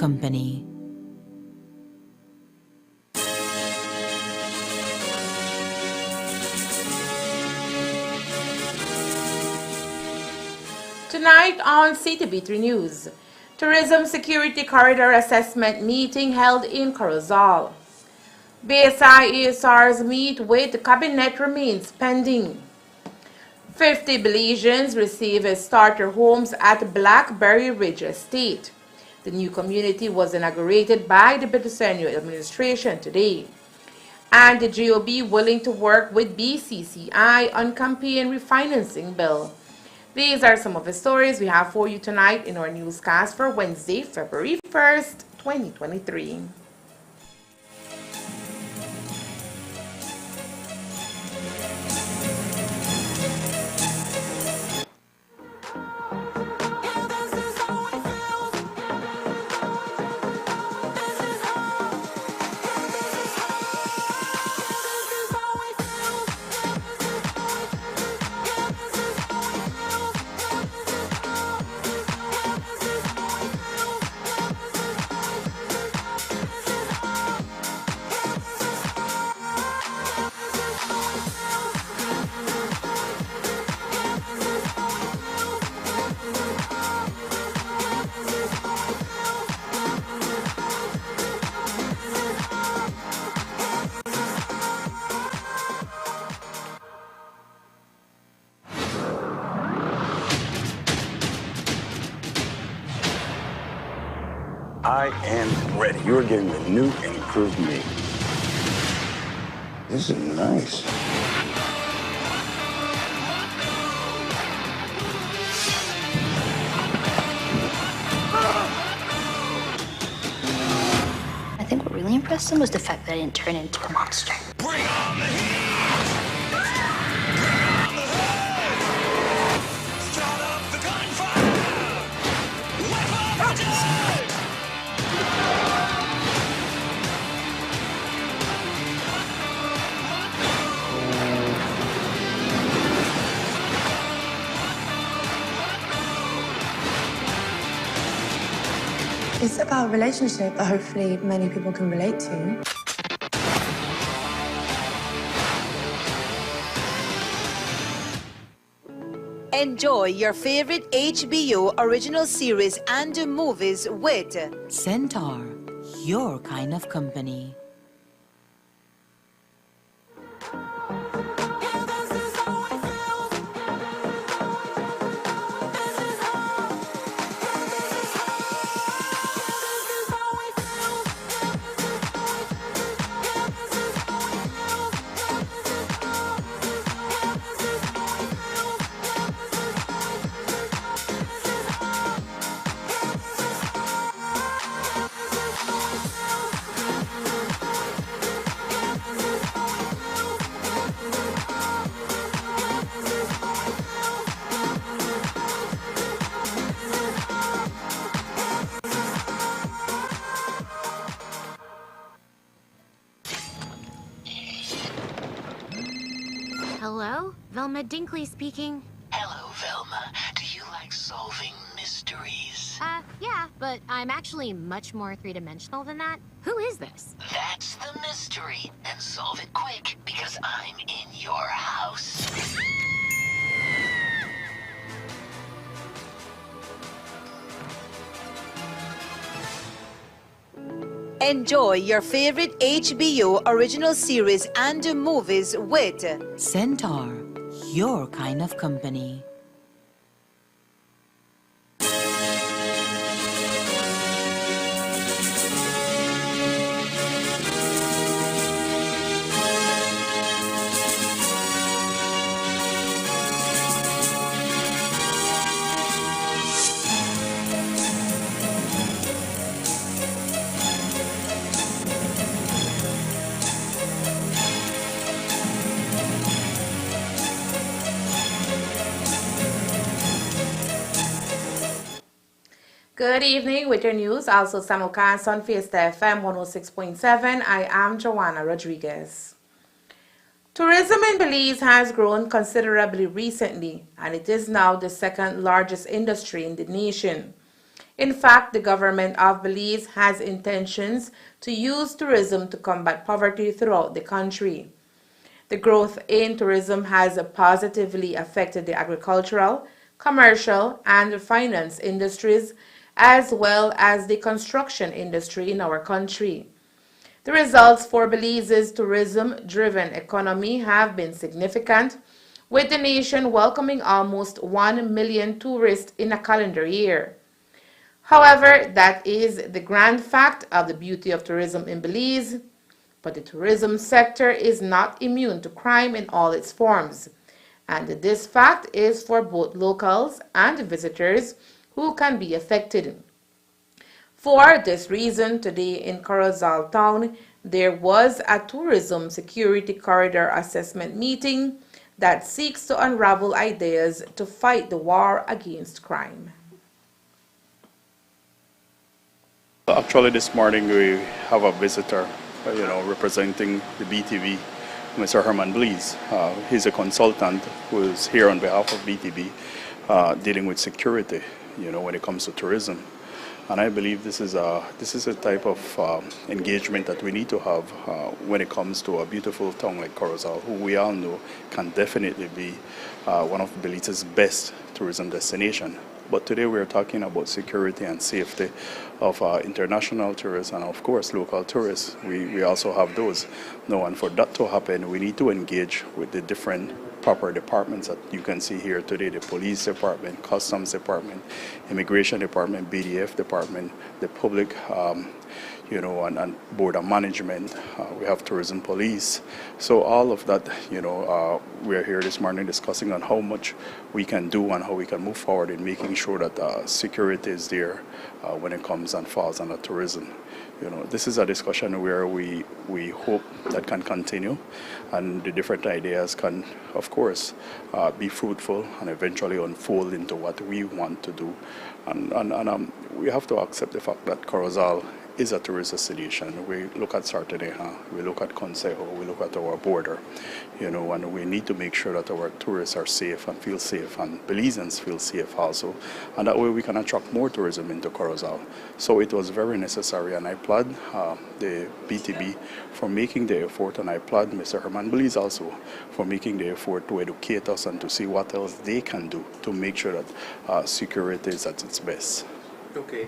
company. Tonight on CTV3 News, Tourism Security Corridor Assessment Meeting held in Corozal. BSI ESRs meet with Cabinet remains pending. 50 Belizeans receive starter homes at Blackberry Ridge Estate. The new community was inaugurated by the Belizean administration today. And the GOB willing to work with BCCI on campaign refinancing bill. These are some of the stories we have for you tonight in our newscast for Wednesday, February 1st, 2023. I am ready. You are getting the new and improved me. This is nice. I think what really impressed him was the fact that I didn't turn into a monster. Bring on the heat! Bring on the hate! Start up the gunfire! Weapon of the day! It's about a relationship that hopefully many people can relate to. Enjoy your favorite HBO original series and movies with Centaur, your kind of company. Hello? Velma Dinkley speaking. Hello, Velma. Do you like solving mysteries? Yeah, but I'm actually much more three-dimensional than that. Who is this? That's the mystery. And solve it quick, because I'm in your house. Enjoy your favorite HBO original series and movies with Centaur, your kind of company. Good evening with your news, also simulcast on Fiesta FM 106.7. I am Joanna Rodriguez. Tourism in Belize has grown considerably recently, and it is now the second largest industry in the nation. In fact, the government of Belize has intentions to use tourism to combat poverty throughout the country. The growth in tourism has positively affected the agricultural, commercial, and finance industries, as well as the construction industry in our country. The results for Belize's tourism-driven economy have been significant, with the nation welcoming almost 1 million tourists in a calendar year. However, that is the grand fact of the beauty of tourism in Belize, but the tourism sector is not immune to crime in all its forms, and this fact is for both locals and visitors who can be affected. For this reason, today in Corozal Town, there was a tourism security corridor assessment meeting that seeks to unravel ideas to fight the war against crime. Actually, this morning we have a visitor, representing the BTV, Mr. Herman Blees. He's a consultant who is here on behalf of BTV, dealing with security, when it comes to tourism. And I believe this is a type of engagement that we need to have when it comes to a beautiful town like Corozal, who we all know can definitely be one of Belize's best tourism destination. But today we're talking about security and safety of international tourists and of course local tourists. We also have those. Now, and for that to happen, we need to engage with the different proper departments that you can see here today: the police department, customs department, immigration department, BDF department, the public, and board of management. We have tourism police. So all of that, we're here this morning discussing on how much we can do and how we can move forward in making sure that security is there when it comes and falls under tourism. This is a discussion where we hope that can continue, and the different ideas can, of course, be fruitful and eventually unfold into what we want to do. And we have to accept the fact that Corozal is a tourist destination. We look at Sarteneja, we look at Consejo, we look at our border, and we need to make sure that our tourists are safe and feel safe, and Belizeans feel safe also, and that way we can attract more tourism into Corozal. So it was very necessary, and I applaud the BTB for making the effort, and I applaud Mr. Herman Blees also for making the effort to educate us and to see what else they can do to make sure that security is at its best. Okay.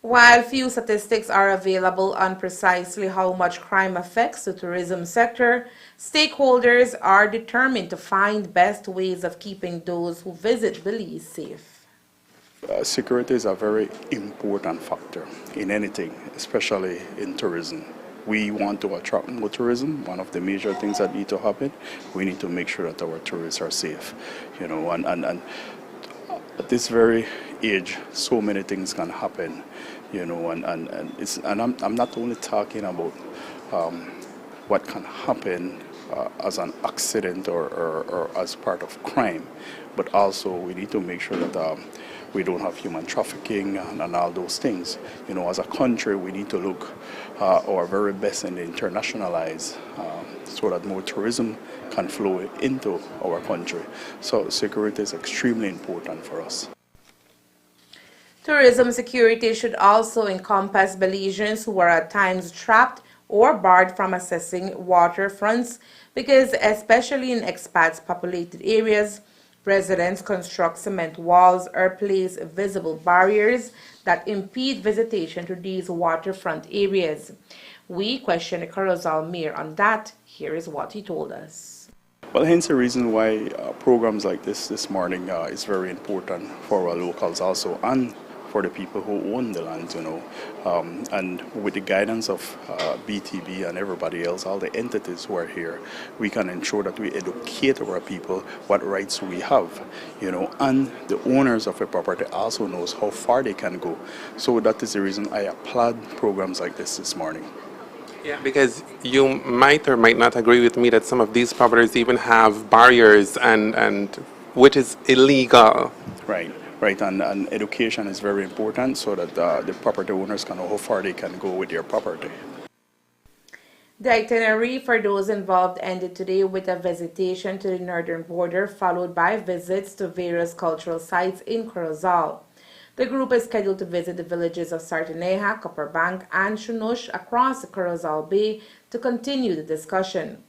While few statistics are available on precisely how much crime affects the tourism sector, stakeholders are determined to find best ways of keeping those who visit Belize safe. Security is a very important factor in anything, especially in tourism. We want to attract more tourism. One of the major things that need to happen, we need to make sure that our tourists are safe, and at this very age, so many things can happen, and I'm not only talking about what can happen as an accident or as part of crime, but also we need to make sure that we don't have human trafficking and all those things. As a country, we need to look our very best and internationalize so that more tourism can flow into our country. So security is extremely important for us. Tourism security should also encompass Belizeans who are at times trapped or barred from accessing waterfronts, because especially in expats populated areas, residents construct cement walls or place visible barriers that impede visitation to these waterfront areas. We questioned the Corozal mayor on that. Here is what he told us. Well, hence the reason why programs like this morning is very important for our locals also, and for the people who own the land, and with the guidance of BTB and everybody else, all the entities who are here, we can ensure that we educate our people what rights we have, and the owners of a property also knows how far they can go. So that is the reason I applaud programs like this morning. Yeah, because you might or might not agree with me that some of these properties even have barriers, and which is illegal. Right, and education is very important so that the property owners can know how far they can go with their property. The itinerary for those involved ended today with a visitation to the northern border, followed by visits to various cultural sites in Corozal. The group is scheduled to visit the villages of Sartaneja, Copperbank, and Shunush across the Corozal Bay to continue the discussion.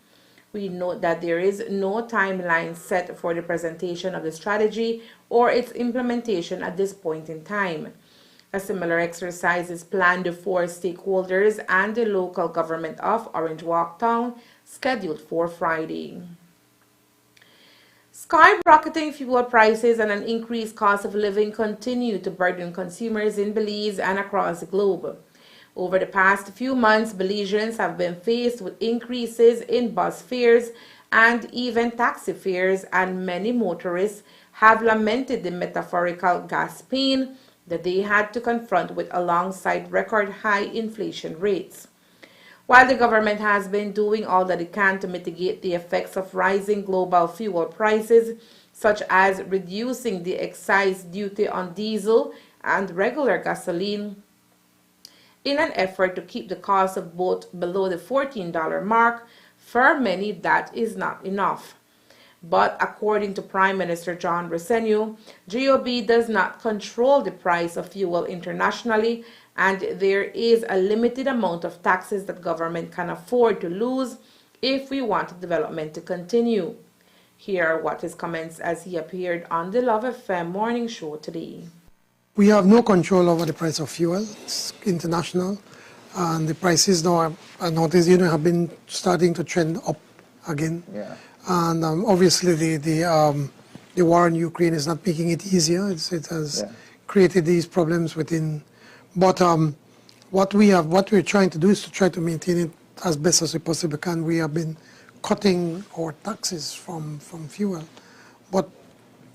We note that there is no timeline set for the presentation of the strategy or its implementation at this point in time. A similar exercise is planned for stakeholders and the local government of Orange Walk Town, scheduled for Friday. Skyrocketing fuel prices and an increased cost of living continue to burden consumers in Belize and across the globe. Over the past few months, Belizeans have been faced with increases in bus fares and even taxi fares, and many motorists have lamented the metaphorical gas pain that they had to confront with alongside record high inflation rates. While the government has been doing all that it can to mitigate the effects of rising global fuel prices, such as reducing the excise duty on diesel and regular gasoline, in an effort to keep the cost of both below the $14 mark, for many that is not enough. But according to Prime Minister John Bresenio, GOB does not control the price of fuel internationally, and there is a limited amount of taxes that government can afford to lose if we want development to continue. Here are what his comments as he appeared on the Love FM morning show today. We have no control over the price of fuel. It's international, and the prices now, I noticed, have been starting to trend up again. Yeah. And obviously, the war in Ukraine is not making it easier. It has created these problems within. But what we're trying to do is to try to maintain it as best as we possibly can. We have been cutting our taxes from fuel, but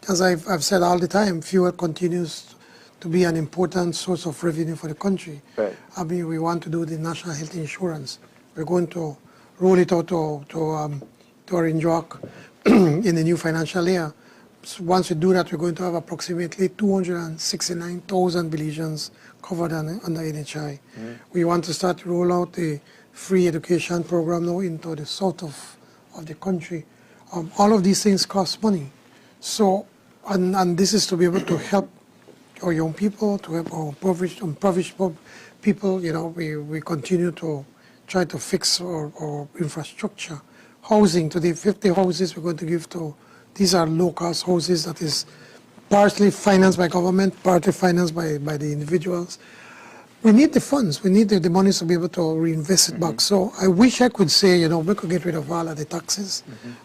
as I've said all the time, fuel continues to be an important source of revenue for the country. Right. I mean, we want to do the national health insurance. We're going to roll it out to Orange Walk in the new financial year. So once we do that, we're going to have approximately 269,000 Belizeans covered under NHI. We want to start to roll out the free education program now into the south of the country. All of these things cost money. So, and this is to be able to help our young people, to help our impoverished people. We continue to try to fix our infrastructure. Housing, to the 50 houses we're going to give to, these are low-cost houses that is partly financed by government, partly financed by the individuals. We need the funds. We need the money to be able to reinvest it back. So I wish I could say, we could get rid of all of the taxes,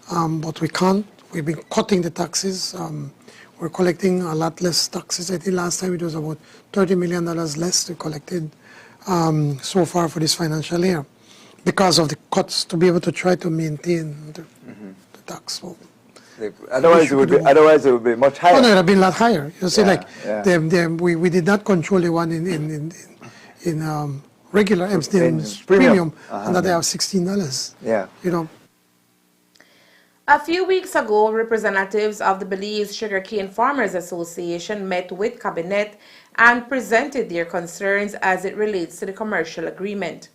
but we can't. We've been cutting the taxes. We're collecting a lot less taxes. I think last time it was about $30 million less we collected so far for this financial year because of the cuts to be able to try to maintain the tax. So otherwise, it would be much higher. Oh, no, it would have been a lot higher. You see, we did not control the one in regular premium, and that they have $16. Yeah. A few weeks ago, representatives of the Belize Sugarcane Farmers Association met with Cabinet and presented their concerns as it relates to the commercial agreement.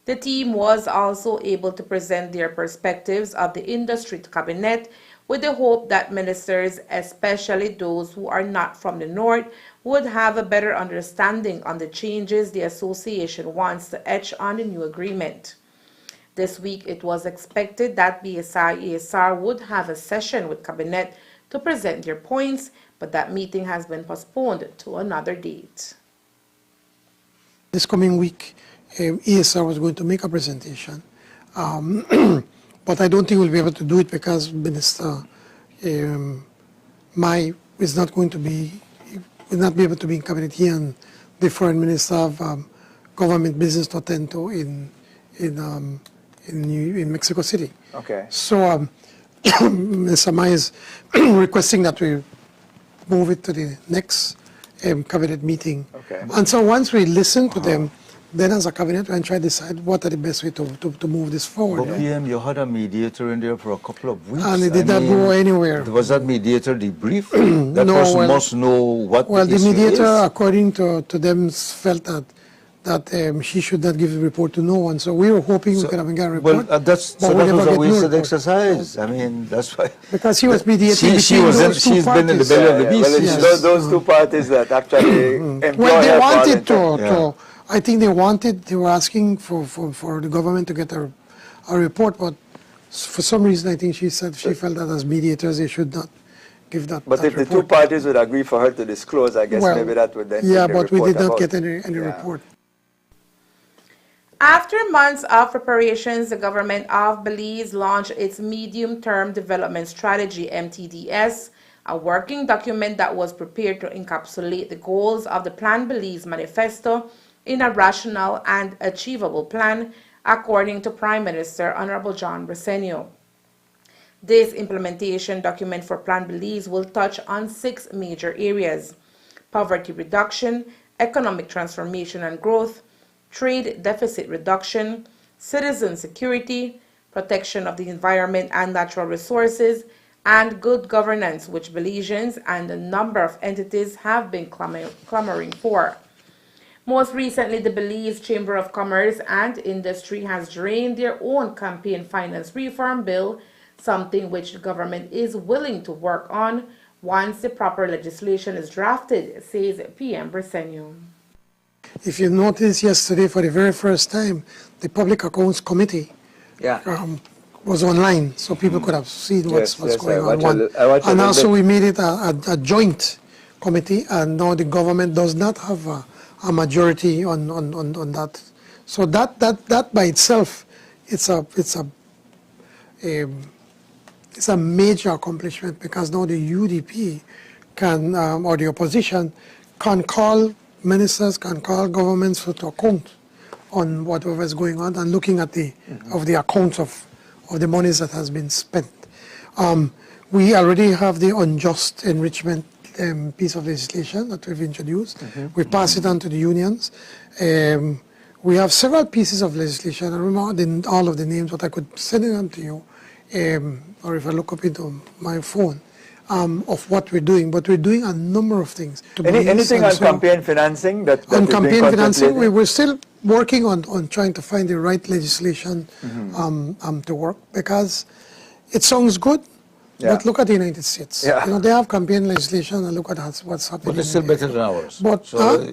The team was also able to present their perspectives of the industry to Cabinet with the hope that ministers, especially those who are not from the north, would have a better understanding on the changes the association wants to etch on the new agreement. This week, it was expected that BSI-ESR would have a session with Cabinet to present their points, but that meeting has been postponed to another date. This coming week, ESR was going to make a presentation, but I don't think we'll be able to do it because Minister Mai is not going to be, will not be able to be in Cabinet here, and the Foreign Minister of Government Business to attend to in Mexico City. Okay. So Mr. Mai is requesting that we move it to the next cabinet meeting. Okay. And so once we listen to them, then as a cabinet we can try to decide what are the best way to move this forward. But PM, you had a mediator in there for a couple of weeks. And it did not go anywhere. Was that mediator debrief? That No, person must know what well, the mediator, is. according to them, felt that that she should not give the report to no one. So we were hoping we could have get a report. Well, that was a wasted exercise. I mean, that's why. Because she was mediating between those two she's parties. been in the belly of the beast. Well, it's those two parties that actually employ Well, they her wanted voluntarily. I think they were asking for the government to get a report, but for some reason I think she said she felt that as mediators they should not give that. But that if the report. two parties would agree for her to disclose, I guess Well, maybe that would then yeah, take the but we report did not about. get any report. After months of preparations, the government of Belize launched its Medium-Term Development Strategy, MTDS, a working document that was prepared to encapsulate the goals of the Plan Belize Manifesto in a rational and achievable plan, according to Prime Minister Honorable John Bresenio. This implementation document for Plan Belize will touch on 6 major areas: poverty reduction, economic transformation and growth, trade deficit reduction, citizen security, protection of the environment and natural resources, and good governance, which Belizeans and a number of entities have been clamoring for. Most recently, the Belize Chamber of Commerce and Industry has drained their own campaign finance reform bill, something which the government is willing to work on once the proper legislation is drafted, says PM Bresenio. If you noticed yesterday, for the very first time, the Public Accounts Committee was online, so people could have seen what's going on. And also we made it a joint committee, and now the government does not have a majority on that. So that by itself, it's a major accomplishment, because now the UDP can, or the opposition, can call ministers, can call governments to account on whatever is going on, and looking at the accounts of the monies that has been spent. We already have the unjust enrichment piece of legislation that we've introduced. We pass it on to the unions. We have several pieces of legislation. I remember all of the names, but I could send them to you, or if I look up into my phone, of what we're doing. But we're doing a number of things. Anything on campaign financing? On campaign financing, we're still working on trying to find the right legislation to work, because it sounds good, but look at the United States. You know, they have campaign legislation, and look at what's happening. But it's still better than ours. But,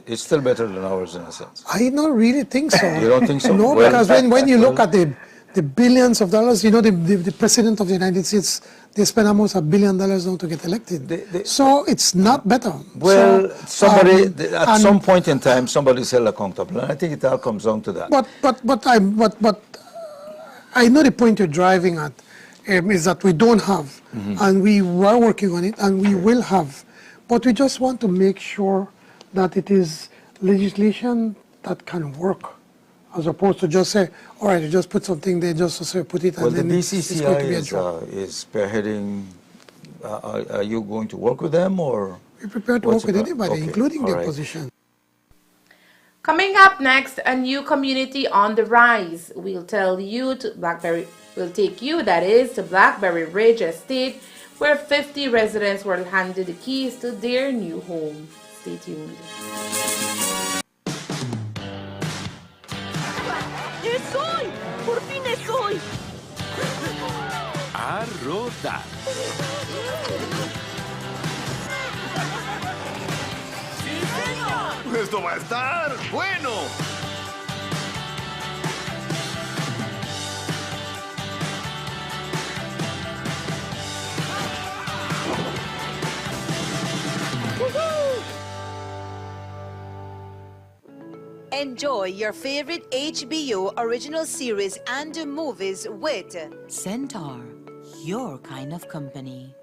it's still better than ours in a sense. I don't really think so. You don't think so? No, because when you look at the billions of dollars, you know, the president of the United States, they spend almost $1 billion now to get elected. So it's not better. Well, so, at some point in time, somebody's held accountable, and I think it all comes down to that. But I know the point you're driving at is that we don't have, and we were working on it, and we will have, but we just want to make sure that it is legislation that can work, as opposed to just say, all right, you just put something there just to say put it, Well, and then the it's going to be a job. DCCI is spearheading. Are you going to work with them, or? We're prepared to work with anybody, including the opposition. Coming up next, a new community on the rise. We'll tell you to we'll take you, that is, to Blackberry Ridge Estate, where 50 residents were handed the keys to their new home. Stay tuned. ¡Es hoy! ¡Por fin es hoy! A rodar. ¡Sí, señor! ¡Esto va a estar bueno! Enjoy your favorite HBO original series and movies with Centaur, your kind of company.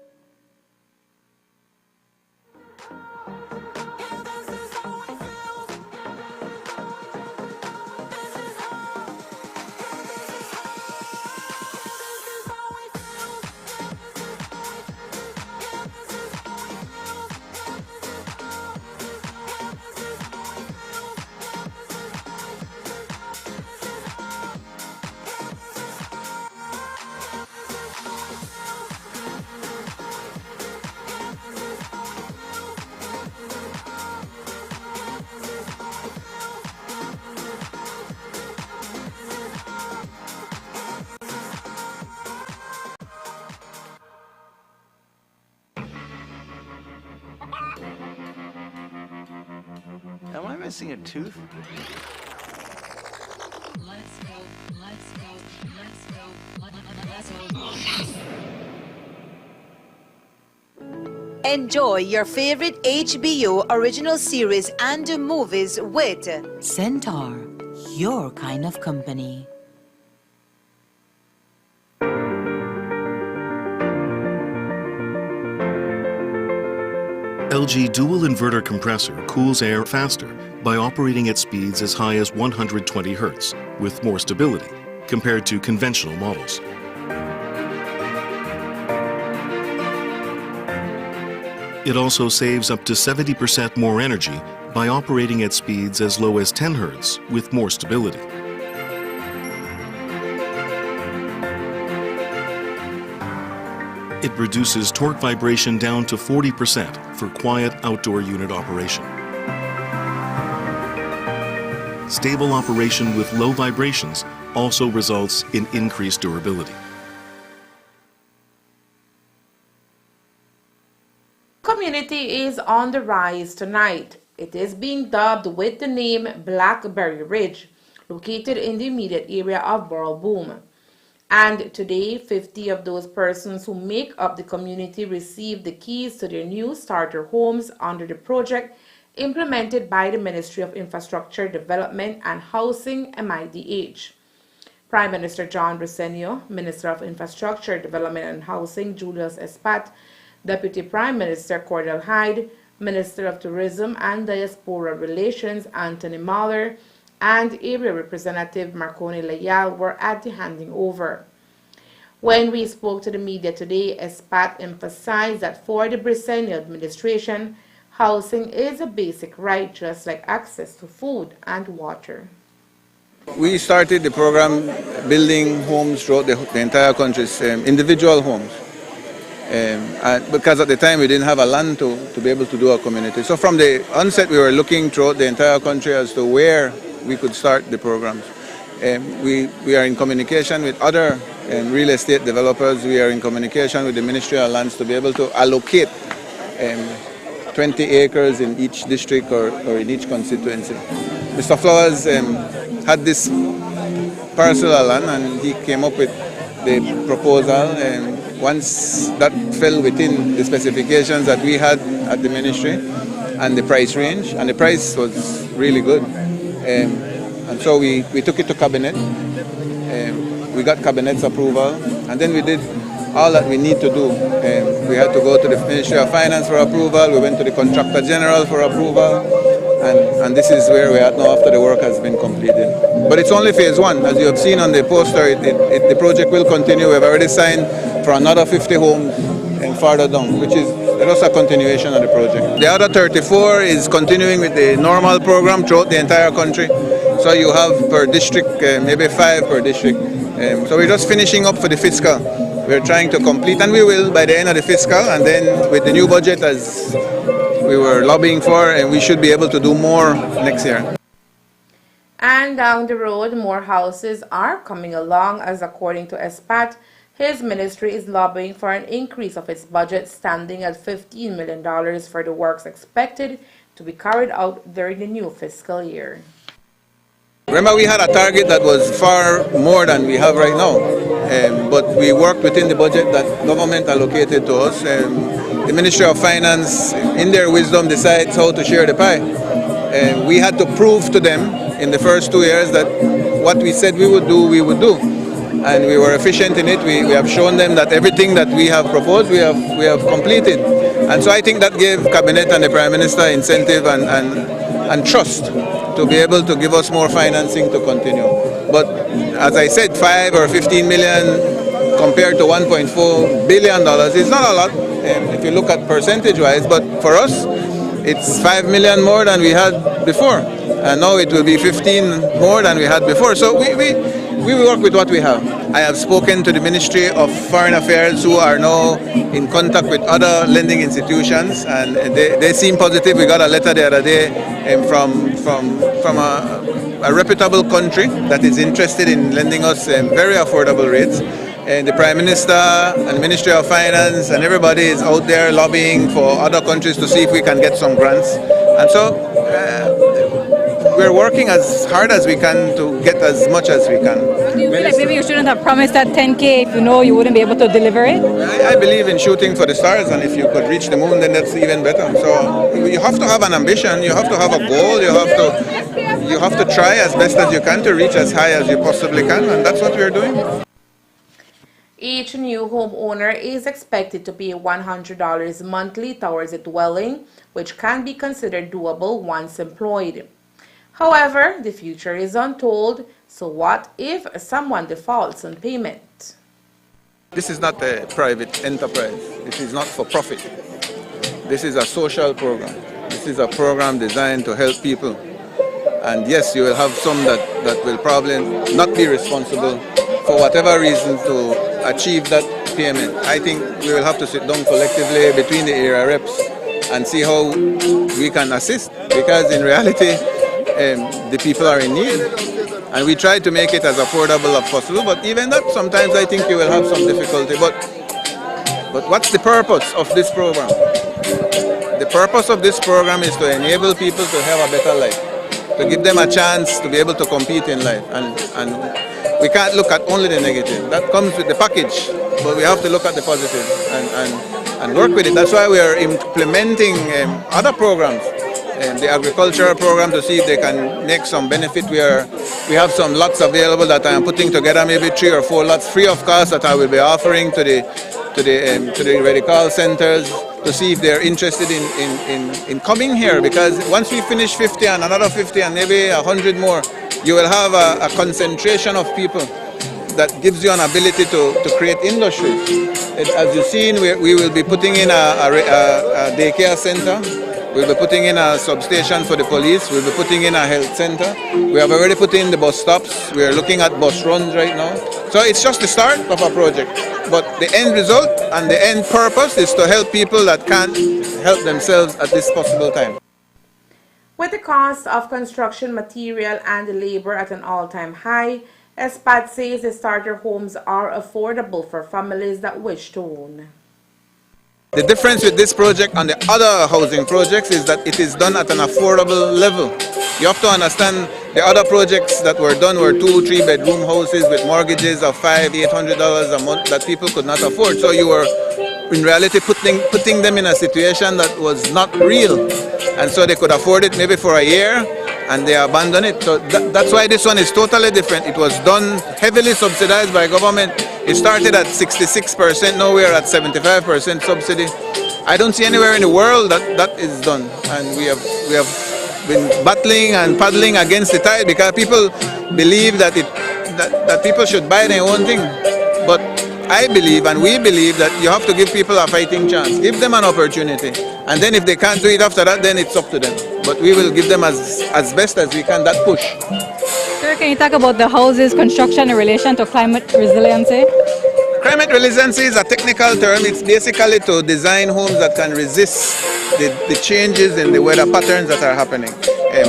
missing a tooth? Enjoy your favorite HBO original series and movies with Centaur, your kind of company. LG dual inverter compressor cools air faster by operating at speeds as high as 120 Hz with more stability compared to conventional models. It also saves up to 70% more energy by operating at speeds as low as 10 Hz with more stability. It reduces torque vibration down to 40% for quiet outdoor unit operation. Stable operation with low vibrations also results in increased durability. Community is on the rise tonight. It is being dubbed with the name Blackberry Ridge, located in the immediate area of Borough Boom. And today, 50 of those persons who make up the community received the keys to their new starter homes under the project implemented by the Ministry of Infrastructure Development and Housing, MIDH. Prime Minister John Briceño, Minister of Infrastructure Development and Housing Julius Espat, Deputy Prime Minister Cordell Hyde, Minister of Tourism and Diaspora Relations Anthony Mahler, and Area Representative Marconi Layal were at the handing over. When we spoke to the media today, Espat emphasized that for the Briceño administration, housing is a basic right just like access to food and water. We started the program building homes throughout the entire country, individual homes. Because at the time we didn't have a land to be able to do a community. So from the onset we were looking throughout the entire country as to where we could start the programs. We are in communication with other real estate developers. We are in communication with the Ministry of Lands to be able to allocate 20 acres in each district or in each constituency. Mr. Flowers had this parcel of land and he came up with the proposal, and once that fell within the specifications that we had at the ministry and the price range, and the price was really good. And so we took it to cabinet. We got cabinet's approval, and then we did all that we need to do. We had to go to the Ministry of Finance for approval. We went to the Contractor General for approval, and this is where we are now after the work has been completed. But it's only phase one. As you have seen on the poster, the project will continue. We've already signed for another 50 homes and farther down, which is just a continuation of the project. The other 34 is continuing with the normal program throughout the entire country. So you have per district, maybe 5 per district. So we're just finishing up for the fiscal. We're trying to complete, and we will by the end of the fiscal, and then with the new budget as we were lobbying for, and we should be able to do more next year. And down the road, more houses are coming along, as according to Espat, his ministry is lobbying for an increase of its budget, standing at $15 million for the works expected to be carried out during the new fiscal year. Remember, we had a target that was far more than we have right now, but we worked within the budget that government allocated to us. The Ministry of Finance, in their wisdom, decides how to share the pie. We had to prove to them in the first 2 years that what we said we would do, and we were efficient in it. We have shown them that everything that we have proposed, we have completed. And so I think that gave Cabinet and the Prime Minister incentive and trust to be able to give us more financing to continue. But as I said, 5 or 15 million compared to $1.4 billion is not a lot if you look at percentage-wise, but for us, it's 5 million more than we had before. And now it will be 15 more than we had before. So we work with what we have. I have spoken to the Ministry of Foreign Affairs, who are now in contact with other lending institutions, and they seem positive. We got a letter the other day from a reputable country that is interested in lending us very affordable rates. And the Prime Minister and the Ministry of Finance and everybody is out there lobbying for other countries to see if we can get some grants. And so we're working as hard as we can to get as much as we can. Do you feel like maybe you shouldn't have promised that 10K if you know you wouldn't be able to deliver it? I believe in shooting for the stars, and if you could reach the moon, then that's even better. So you have to have an ambition, you have to have a goal, you have to try as best as you can to reach as high as you possibly can, and that's what we're doing. Each new homeowner is expected to pay $100 monthly towards a dwelling, which can be considered doable once employed. However, the future is untold, so what if someone defaults on payment? This is not a private enterprise. This is not for profit. This is a social program. This is a program designed to help people. And yes, you will have some that will probably not be responsible for whatever reason to achieve that payment. I think we will have to sit down collectively between the area reps and see how we can assist, because in reality the people are in need, and we try to make it as affordable as possible, but even that sometimes I think you will have some difficulty. But what's the purpose of this program? The purpose of this program is to enable people to have a better life, to give them a chance to be able to compete in life, and we can't look at only the negative. That comes with the package, but we have to look at the positive and work with it. That's why we are implementing other programs, the agricultural program, to see if they can make some benefit. We have some lots available that I am putting together, maybe 3 or 4 lots free of cost that I will be offering to the Radical centers, to see if they're interested in coming here, because once we finish 50 and another 50 and maybe 100 more, you will have a concentration of people that gives you an ability to create industry. As you've seen, we will be putting in a daycare center, we'll be putting in a substation for the police, we'll be putting in a health center. We have already put in the bus stops, we are looking at bus runs right now. So it's just the start of a project. But the end result and the end purpose is to help people that can't help themselves at this possible time. With the cost of construction material and labor at an all-time high, ESPAD says the starter homes are affordable for families that wish to own. The difference with this project and the other housing projects is that it is done at an affordable level. You have to understand, the other projects that were done were 2-3 bedroom houses with mortgages of $500-800 a month that people could not afford. So you were in reality putting them in a situation that was not real. And so they could afford it maybe for a year and they abandon it. So that's why this one is totally different. It was done heavily subsidized by government. It started at 66%, now we're at 75% subsidy. I don't see anywhere in the world that is done. And we have been battling and paddling against the tide because people believe that people should buy their own thing. But I believe and we believe that you have to give people a fighting chance. Give them an opportunity. And then if they can't do it after that, then it's up to them. But we will give them as best as we can that push. Sir, can you talk about the houses construction in relation to climate resiliency? Climate resiliency is a technical term. It's basically to design homes that can resist the changes in the weather patterns that are happening.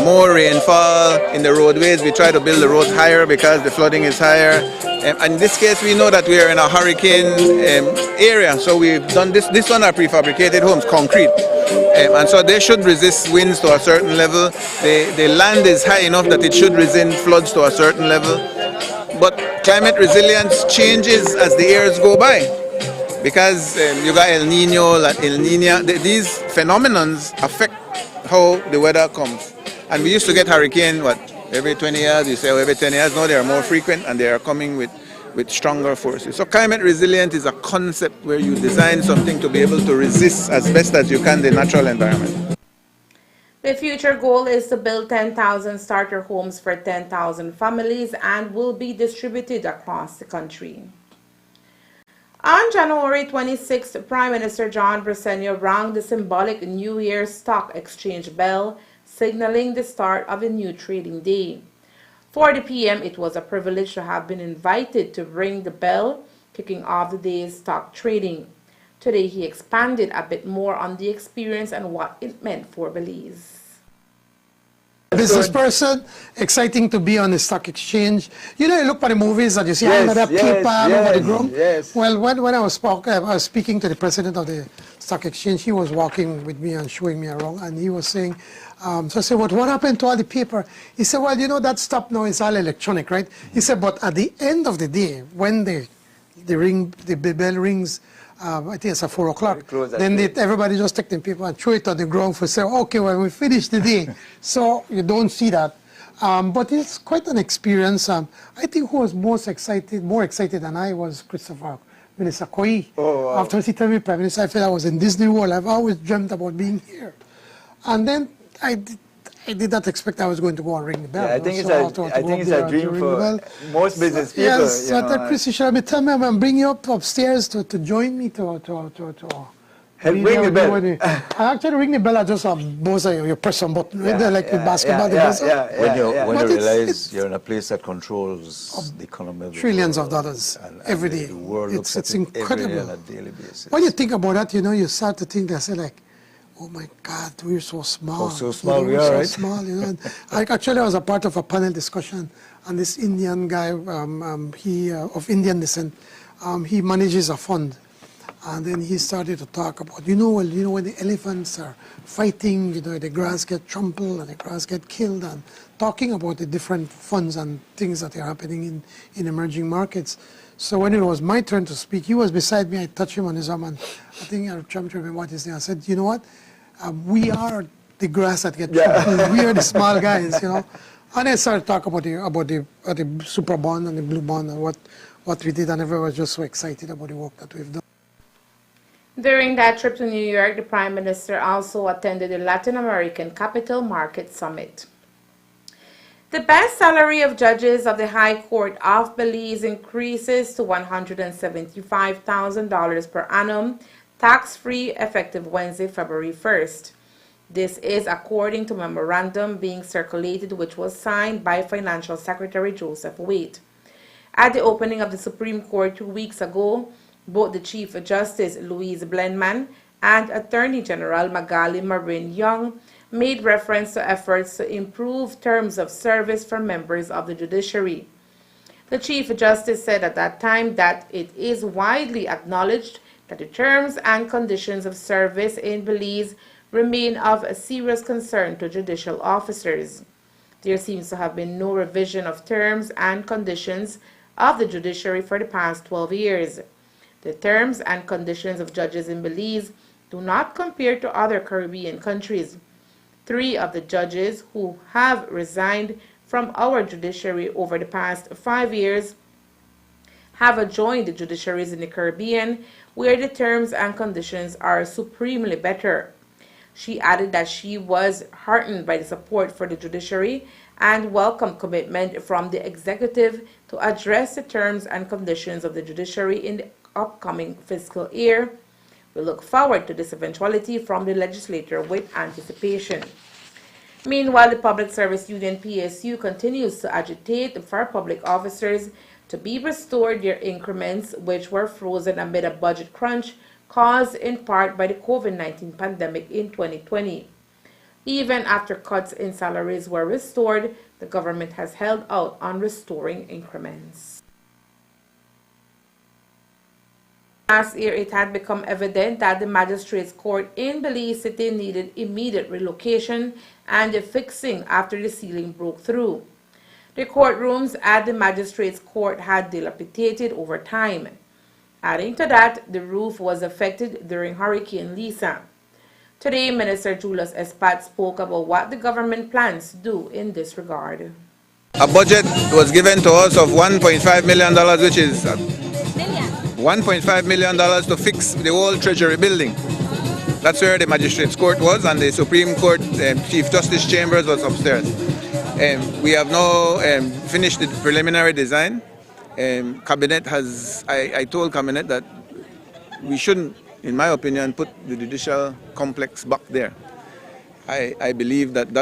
More rainfall in the roadways. We try to build the roads higher because the flooding is higher. And in this case, we know that we are in a hurricane area. So we've done this one are prefabricated homes, concrete. And so they should resist winds to a certain level. The land is high enough that it should resist floods to a certain level. But climate resilience changes as the years go by, because you got El Nino, La Niña. These phenomenons affect how the weather comes. And we used to get hurricane, every 20 years, you say, every 10 years. Now they are more frequent and they are coming with stronger forces. So climate resilient is a concept where you design something to be able to resist as best as you can the natural environment. The future goal is to build 10,000 starter homes for 10,000 families and will be distributed across the country. On January 26th, Prime Minister John Bresenio rang the symbolic New Year's Stock Exchange bell, signaling the start of a new trading day. For the PM, it was a privilege to have been invited to ring the bell, kicking off the day's stock trading. Today, he expanded a bit more on the experience and what it meant for Belize. Business person, exciting to be on the stock exchange. You know, you look at the movies and you see all of that paper over the ground. Well, when I was speaking to the president of the stock exchange, he was walking with me and showing me around, and he was saying, so I said, what happened to all the paper? He said, well, you know, that stuff now is all electronic, right? He said, but at the end of the day, when the bell rings, I think it's at 4 o'clock. Then everybody just take the paper and throw it on the ground for say, okay, well, we finished the day. So you don't see that. But it's quite an experience. I think who was more excited than I was Christopher Minister Koi. Oh, wow. After he told me Prime Minister, I felt I was in Disney World. I've always dreamt about being here. And then I did not expect I was going to go and ring the bell. Yeah, I think it's a dream for most business people. Yes, so Chris, you should tell me I'm bringing you up upstairs to join me to help ring the bell. I actually ring the bell. I just you press some button, right? Like with basketball. When you realize you're in a place that controls the economy of trillions of dollars every day. The world looks it's at incredible. it every day on a daily basis. When you think about that, you know, you start to think, I say like, oh my God, we're so small. Oh, so small we are, so right? small, you know. Actually, I was a part of a panel discussion, and this Indian guy, he of Indian descent, he manages a fund, and then he started to talk about, you know, when the elephants are fighting, you know, the grass get trampled and the grass get killed, and talking about the different funds and things that are happening in emerging markets. So when it was my turn to speak, he was beside me. I touched him on his arm, and I think I tried to remember what his name. I said, you know what? We are the grass that get trampled. We are the small guys, you know. And I started to talk about the super bond and the blue bond and what we did, and everyone was just so excited about the work that we've done. During that trip to New York, the Prime Minister also attended the Latin American Capital Market Summit. The base salary of judges of the High Court of Belize increases to $175,000 per annum, tax-free, effective Wednesday, February 1st. This is according to a memorandum being circulated, which was signed by Financial Secretary Joseph Waite. At the opening of the Supreme Court 2 weeks ago, both the Chief Justice Louise Blenman and Attorney General Magali Marin Young made reference to efforts to improve terms of service for members of the judiciary. The Chief Justice said at that time that it is widely acknowledged that the terms and conditions of service in Belize remain of a serious concern to judicial officers. There seems to have been no revision of terms and conditions of the judiciary for the past 12 years. The terms and conditions of judges in Belize do not compare to other Caribbean countries. 3 of the judges who have resigned from our judiciary over the past 5 years have joined the judiciaries in the Caribbean, where the terms and conditions are supremely better. She added that she was heartened by the support for the judiciary and welcomed commitment from the executive to address the terms and conditions of the judiciary in the upcoming fiscal year. We look forward to this eventuality from the legislature with anticipation. Meanwhile, the Public Service Union PSU continues to agitate for public officers to be restored their increments, which were frozen amid a budget crunch caused in part by the COVID-19 pandemic in 2020. Even after cuts in salaries were restored, the government has held out on restoring increments. Last year, it had become evident that the Magistrates Court in Belize City needed immediate relocation and fixing after the ceiling broke through. The courtrooms at the Magistrates Court had dilapidated over time. Adding to that, the roof was affected during Hurricane Lisa. Today, Minister Julius Espat spoke about what the government plans to do in this regard. A budget was given to us of $1.5 million, which is $1.5 million to fix the whole Treasury building. That's where the Magistrates Court was, and the Supreme Court Chief Justice Chambers was upstairs. We have now finished the preliminary design. Cabinet has, I told Cabinet that we shouldn't, in my opinion, put the judicial complex back there. I believe that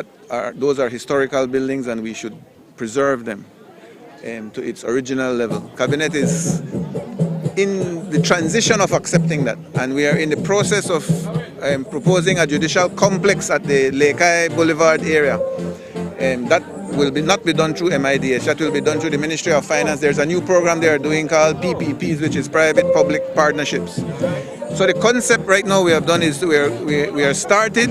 those are historical buildings and we should preserve them to its original level. Cabinet is in the transition of accepting that, and we are in the process of proposing a judicial complex at the Lekai Boulevard area. that will not be done through MIDH, that will be done through the Ministry of Finance. There's a new program they are doing called PPPs, which is private-public partnerships. So the concept right now we have done is we are started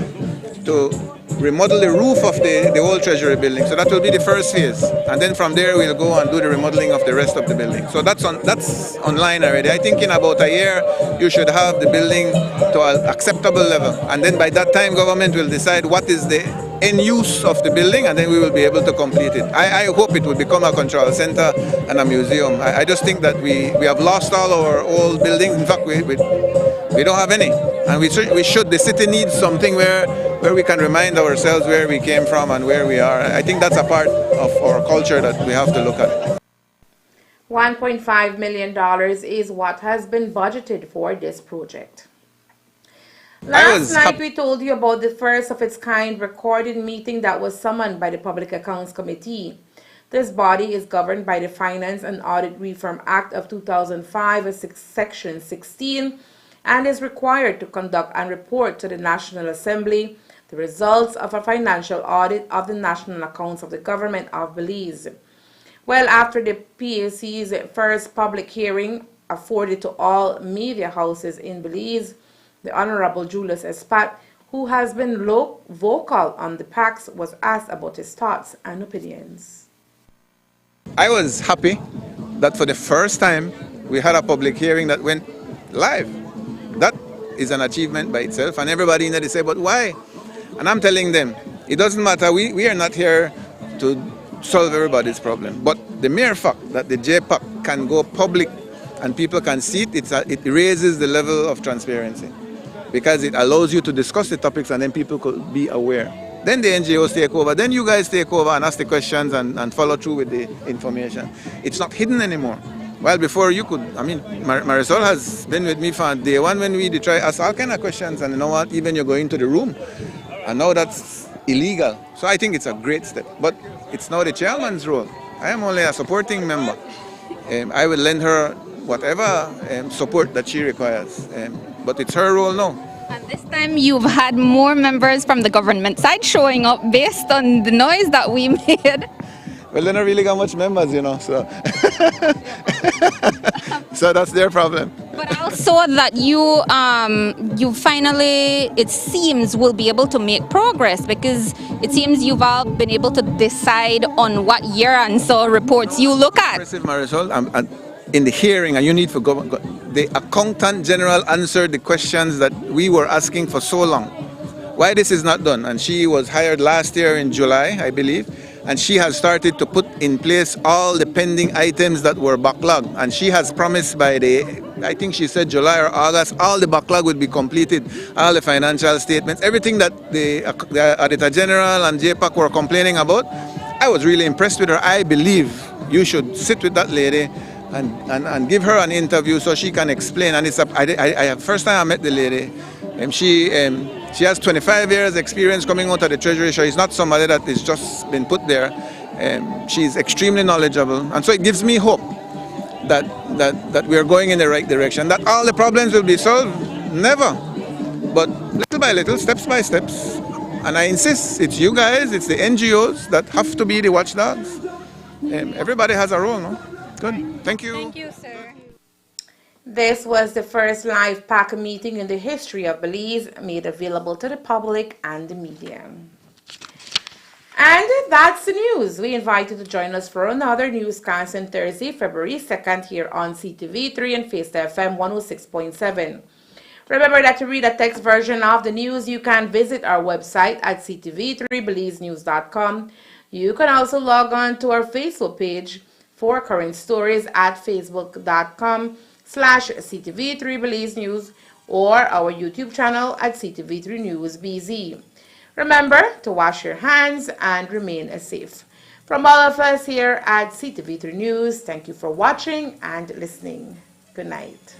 to remodel the roof of the old Treasury building. So that will be the first phase. And then from there we'll go and do the remodeling of the rest of the building. So that's online already. I think in about a year you should have the building to an acceptable level. And then by that time government will decide what is the end use of the building, and then we will be able to complete it. I hope it will become a control center and a museum. I just think that we have lost all our old buildings. In fact, we don't have any. And we should. The city needs something where we can remind ourselves where we came from and where we are. I think that's a part of our culture that we have to look at. $1.5 million is what has been budgeted for this project. Last night we told you about the first of its kind recorded meeting that was summoned by the Public Accounts Committee. This body is governed by the Finance and Audit Reform Act of 2005, Section 16, and is required to conduct and report to the National Assembly the results of a financial audit of the national accounts of the government of Belize. Well, after the PAC's first public hearing afforded to all media houses in Belize, the Honorable Julius Espat, who has been vocal on the PACs, was asked about his thoughts and opinions. I was happy that for the first time we had a public hearing that went live. That is an achievement by itself, and everybody in there say, but why? And I'm telling them, it doesn't matter, we are not here to solve everybody's problem, but the mere fact that the JPAC can go public and people can see it, it raises the level of transparency, because it allows you to discuss the topics and then people could be aware. Then the NGOs take over, then you guys take over and ask the questions and follow through with the information. It's not hidden anymore. Well, before you could, I mean, Marisol has been with me from day one when we try ask all kind of questions, and you know what, even you're going to the room, and now that's illegal. So I think it's a great step, but it's now the chairman's role. I am only a supporting member. I will lend her whatever support that she requires, but it's her role now. And this time you've had more members from the government side showing up based on the noise that we made. Well, they don't really got much members, you know, so so that's their problem. But also that you finally, it seems, will be able to make progress, because it seems you've all been able to decide on what year and so reports you look at. Marisol, in the hearing, and you need for the accountant general answered the questions that we were asking for so long. Why this is not done? And she was hired last year in July, I believe, and she has started to put in place all the pending items that were backlogged. And she has promised by I think she said July or August, all the backlog will be completed, all the financial statements, everything that the Auditor General and JPAC were complaining about. I was really impressed with her. I believe you should sit with that lady and give her an interview so she can explain. And it's first time I met the lady, she has 25 years experience coming out of the Treasury, so she's not somebody that is just been put there. She's extremely knowledgeable, and so it gives me hope that we are going in the right direction, that all the problems will be solved. Never, but little by little, steps by steps. And I insist, it's you guys, it's the NGOs that have to be the watchdogs. Everybody has a role, no? Good. Thank you. Thank you, sir. This was the first live PAC meeting in the history of Belize, made available to the public and the media. And that's the news. We invite you to join us for another newscast on Thursday, February 2nd, here on CTV3 and Face FM 106.7. Remember that to read a text version of the news, you can visit our website at ctv3belizenews.com. You can also log on to our Facebook page for current stories at facebook.com/CTV3BelizeNews or our YouTube channel at CTV3 News BZ. Remember to wash your hands and remain safe. From all of us here at CTV3 News, thank you for watching and listening. Good night.